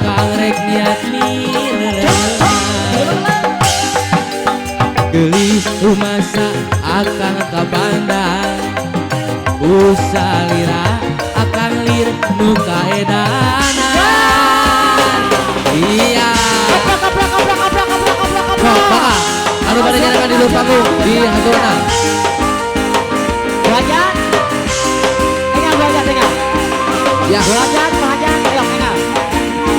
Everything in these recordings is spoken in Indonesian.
akang rek niat gelis rumasa akang kabandang usalira akang lir nu kaedanan iya Bapak anu pada nyanyikan di luar panggung di haturna belajar ya belajar ayo enggak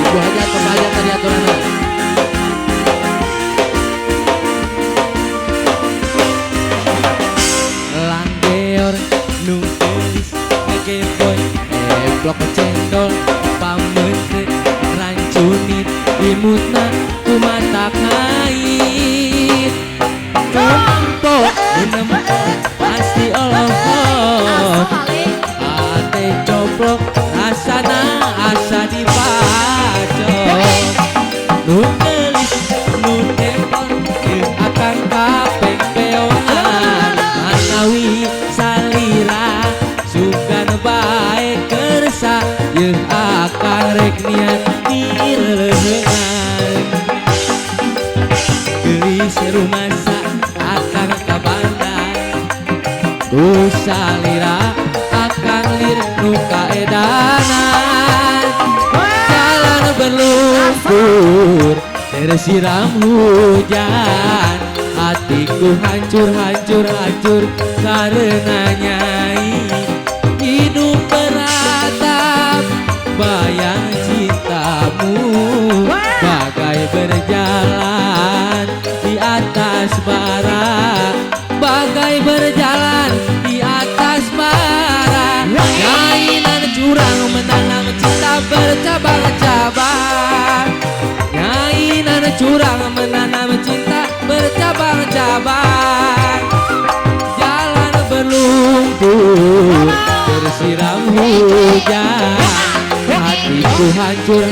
ibu hajat pembajat tadi haturna langgeor nu gelis ngegeboy blok cendol pameut rancunit imutna kumata kait numpuk menemuk pasti olot ate coplok rasana asa dipacok nu gelis nu depon akan kapeng peongan manawi salira sugan bae kersa yeung akan rek niat dileuheungan gelis rumasa akan kabandang ku salira akan lir nu kaedanan jalan berlumpur tersiram hujan hatiku hancur karena nyai hidup beratap bayang cintamu bagai berjalan di atas bara bagai berjalan di atas bara nyainan curang menanam cinta bercabang-cabang nyainan curang menanam cinta bercabang-cabang jalan berlumpur tersiram hujan hatiku hancur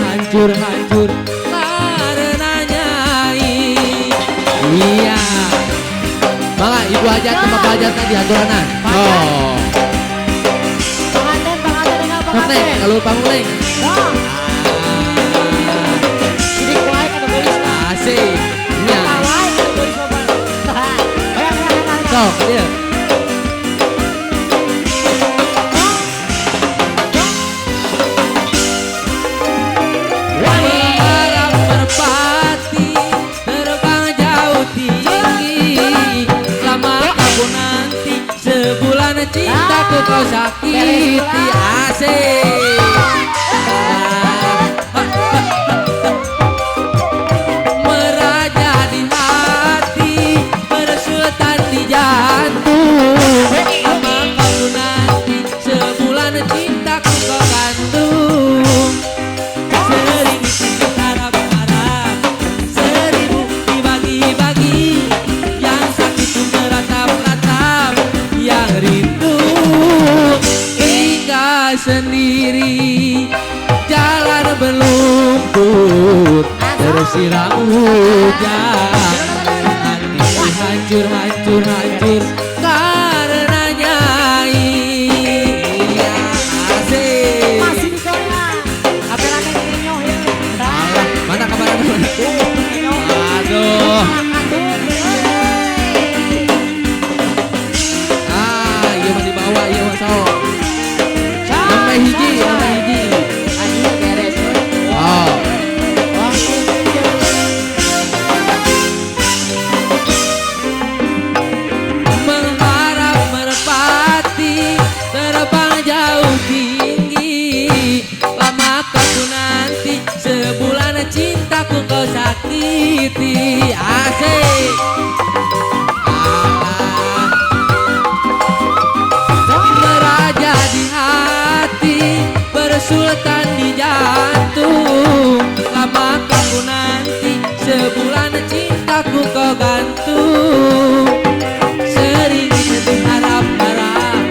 karena nyai iya maka ibu hajat sama pak hajat tadi haturanan oh Bang Aden kalau panggung neng asik iya sok dia cintaku kau sakiti asik meraja di hati bersultan di jantung lama kau nanti sebulan cintaku kau gantung sering harap-harap seribu dibagi-bagi yang sakit meratap-ratap yang rindu sendiri jalan berlumpur tersiram hujan hatiku hancur karena nyai asik masih di korea apelane nyoh ya mana kabar aduh iya mah dibawa iya mah sao hiji oh mengharap merpati terbang jauh tinggi lama kau nanti sebulan cintaku kau sakiti asik meraja di hati bersultan di jantung lama kau nanti sebulan cintaku kau gantung sering harap-harap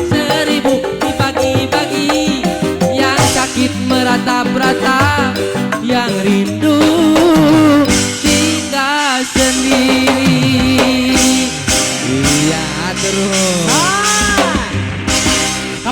seribu dibagi-bagi yang sakit meratap-ratap yang rindu tinggal sendiri iya terus